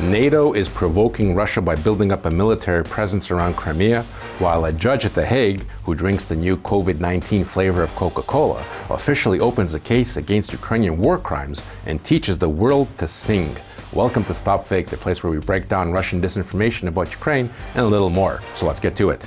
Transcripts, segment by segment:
NATO is provoking Russia by building up a military presence around Crimea, while a judge at The Hague, who drinks the new COVID-19 flavor of Coca-Cola, officially opens a case against Ukrainian war crimes and teaches the world to sing. Welcome to Stop Fake, the place where we break down Russian disinformation about Ukraine and a little more. So let's get to it.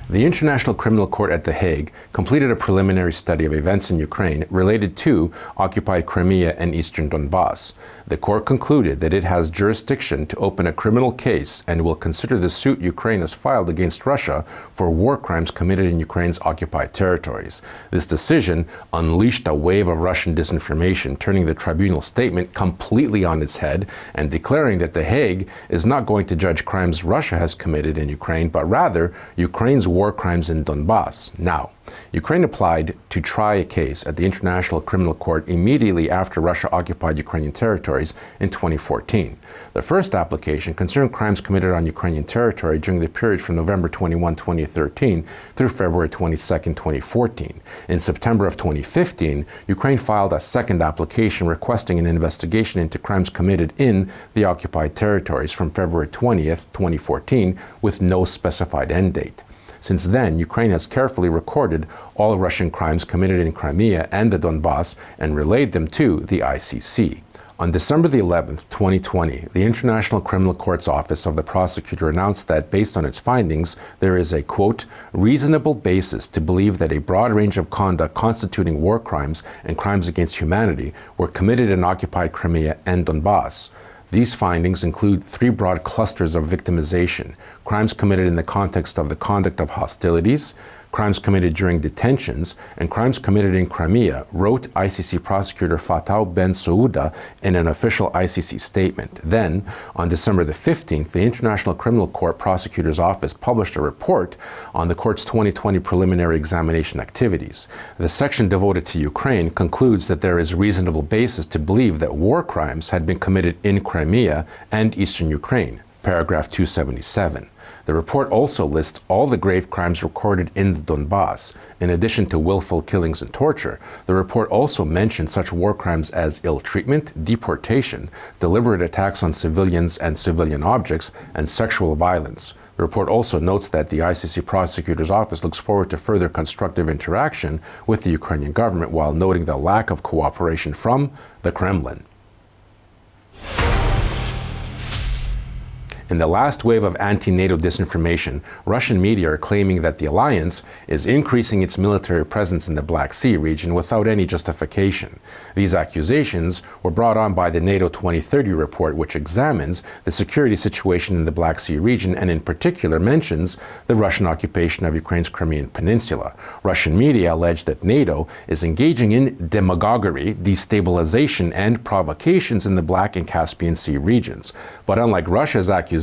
The International Criminal Court at The Hague completed a preliminary study of events in Ukraine related to occupied Crimea and eastern Donbas. The court concluded that it has jurisdiction to open a criminal case and will consider the suit Ukraine has filed against Russia for war crimes committed in Ukraine's occupied territories. This decision unleashed a wave of Russian disinformation, turning the tribunal statement completely on its head and declaring that The Hague is not going to judge crimes Russia has committed in Ukraine, but rather Ukraine's war crimes in Donbas. Now, Ukraine applied to try a case at the International Criminal Court immediately after Russia occupied Ukrainian territories in 2014. The first application concerned crimes committed on Ukrainian territory during the period from November 21, 2013 through February 22, 2014. In September of 2015, Ukraine filed a second application requesting an investigation into crimes committed in the occupied territories from February 20th, 2014, with no specified end date. Since then, Ukraine has carefully recorded all Russian crimes committed in Crimea and the Donbas and relayed them to the ICC. On December the 11th, 2020, the International Criminal Court's Office of the Prosecutor announced that, based on its findings, there is a, quote, reasonable basis to believe that a broad range of conduct constituting war crimes and crimes against humanity were committed in occupied Crimea and Donbas. These findings include three broad clusters of victimization: crimes committed in the context of the conduct of hostilities, crimes committed during detentions, and crimes committed in Crimea, wrote ICC prosecutor Fatah Bensouda in an official ICC statement. Then, on December the 15th, the International Criminal Court Prosecutor's Office published a report on the court's 2020 preliminary examination activities. The section devoted to Ukraine concludes that there is reasonable basis to believe that war crimes had been committed in Crimea and eastern Ukraine, paragraph 277. The report also lists all the grave crimes recorded in the Donbas. In addition to willful killings and torture, the report also mentions such war crimes as ill treatment, deportation, deliberate attacks on civilians and civilian objects, and sexual violence. The report also notes that the ICC Prosecutor's Office looks forward to further constructive interaction with the Ukrainian government, while noting the lack of cooperation from the Kremlin. In the last wave of anti-NATO disinformation, Russian media are claiming that the alliance is increasing its military presence in the Black Sea region without any justification. These accusations were brought on by the NATO 2030 report, which examines the security situation in the Black Sea region and in particular mentions the Russian occupation of Ukraine's Crimean Peninsula. Russian media allege that NATO is engaging in demagoguery, destabilization, and provocations in the Black and Caspian Sea regions. But unlike Russia's accusations,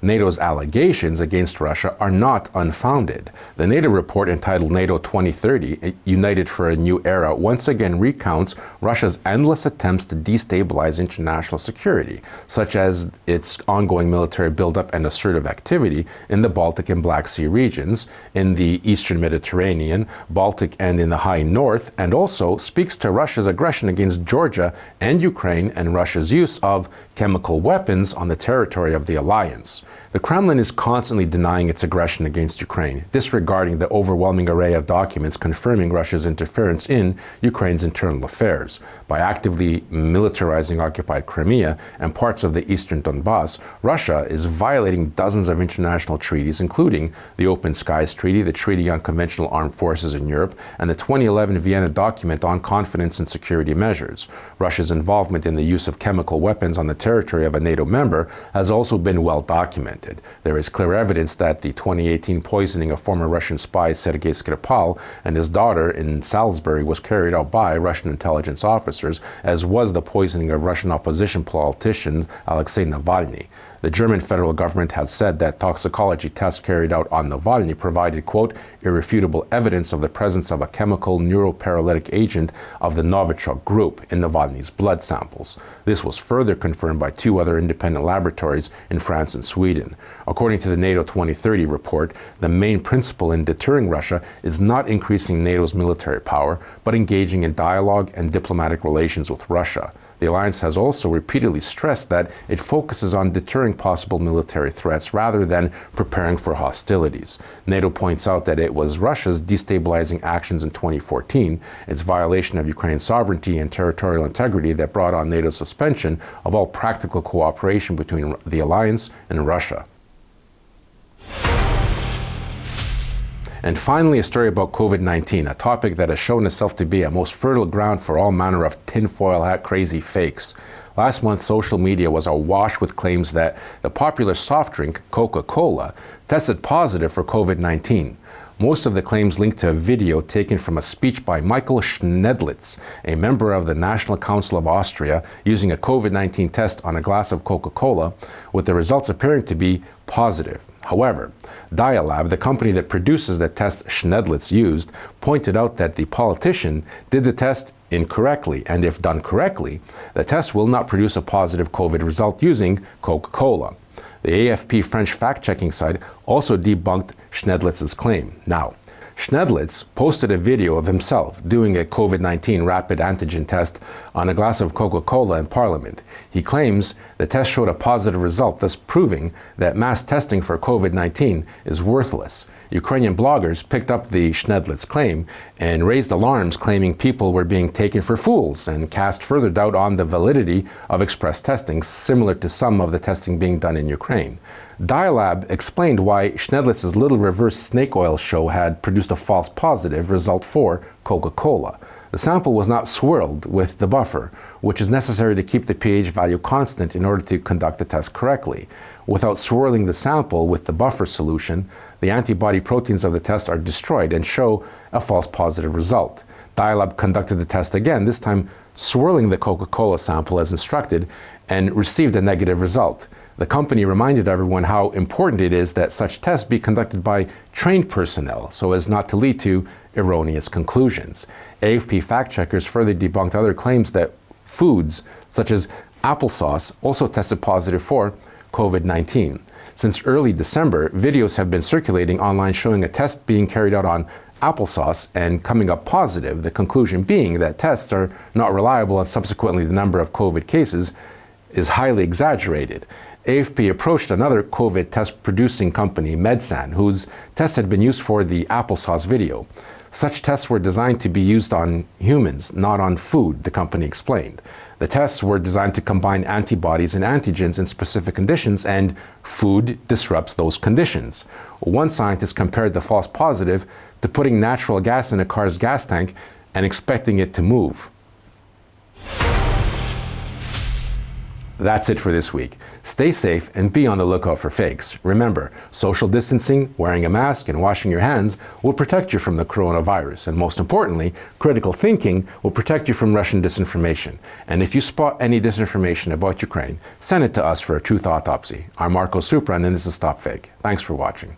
NATO's allegations against Russia are not unfounded. The NATO report, entitled NATO 2030, United for a New Era, once again recounts Russia's endless attempts to destabilize international security, such as its ongoing military buildup and assertive activity in the Baltic and Black Sea regions, in the Eastern Mediterranean, Baltic, and in the High North, and also speaks to Russia's aggression against Georgia and Ukraine and Russia's use of chemical weapons on the territory of the alliance. The Kremlin is constantly denying its aggression against Ukraine, disregarding the overwhelming array of documents confirming Russia's interference in Ukraine's internal affairs. By actively militarizing occupied Crimea and parts of the eastern Donbas, Russia is violating dozens of international treaties, including the Open Skies Treaty, the Treaty on Conventional Armed Forces in Europe, and the 2011 Vienna Document on Confidence and Security Measures. Russia's involvement in the use of chemical weapons on the territory of a NATO member has also been well documented. There is clear evidence that the 2018 poisoning of former Russian spy Sergei Skripal and his daughter in Salisbury was carried out by Russian intelligence officers, as was the poisoning of Russian opposition politician Alexei Navalny. The German federal government has said that toxicology tests carried out on Navalny provided, quote, irrefutable evidence of the presence of a chemical neuroparalytic agent of the Novichok group in Navalny's blood samples. This was further confirmed by two other independent laboratories in France and Sweden. According to the NATO 2030 report, the main principle in deterring Russia is not increasing NATO's military power, but engaging in dialogue and diplomatic relations with Russia. The alliance has also repeatedly stressed that it focuses on deterring possible military threats rather than preparing for hostilities. NATO points out that it was Russia's destabilizing actions in 2014, its violation of Ukraine's sovereignty and territorial integrity, that brought on NATO's suspension of all practical cooperation between the alliance and Russia. And finally, a story about COVID-19, a topic that has shown itself to be a most fertile ground for all manner of tinfoil hat crazy fakes. Last month, social media was awash with claims that the popular soft drink, Coca-Cola, tested positive for COVID-19. Most of the claims linked to a video taken from a speech by Michael Schnedlitz, a member of the National Council of Austria, using a COVID-19 test on a glass of Coca-Cola, with the results appearing to be positive. However, Dialab, the company that produces the test Schnedlitz used, pointed out that the politician did the test incorrectly, and if done correctly, the test will not produce a positive COVID result using Coca-Cola. The AFP French fact-checking site also debunked Schnedlitz's claim. Now, Schnedlitz posted a video of himself doing a COVID-19 rapid antigen test on a glass of Coca-Cola in Parliament. He claims the test showed a positive result, thus proving that mass testing for COVID-19 is worthless. Ukrainian bloggers picked up the Schnedlitz claim and raised alarms, claiming people were being taken for fools, and cast further doubt on the validity of express testing, similar to some of the testing being done in Ukraine. Dialab explained why Schnedlitz's little reverse snake oil show had produced a false positive result for Coca-Cola. The sample was not swirled with the buffer, which is necessary to keep the pH value constant in order to conduct the test correctly. Without swirling the sample with the buffer solution, the antibody proteins of the test are destroyed and show a false positive result. Dialab conducted the test again, this time swirling the Coca-Cola sample as instructed, and received a negative result. The company reminded everyone how important it is that such tests be conducted by trained personnel so as not to lead to erroneous conclusions. AFP fact-checkers further debunked other claims that foods, such as applesauce, also tested positive for COVID-19. Since early December, videos have been circulating online showing a test being carried out on applesauce and coming up positive, the conclusion being that tests are not reliable and subsequently the number of COVID cases is highly exaggerated. AFP approached another COVID test producing company, Medsan, whose test had been used for the applesauce video. Such tests were designed to be used on humans, not on food, the company explained. The tests were designed to combine antibodies and antigens in specific conditions, and food disrupts those conditions. One scientist compared the false positive to putting natural gas in a car's gas tank and expecting it to move. That's it for this week. Stay safe and be on the lookout for fakes. Remember, social distancing, wearing a mask, and washing your hands will protect you from the coronavirus. And most importantly, critical thinking will protect you from Russian disinformation. And if you spot any disinformation about Ukraine, send it to us for a truth autopsy. I'm Marko Suprun, and this is StopFake. Thanks for watching.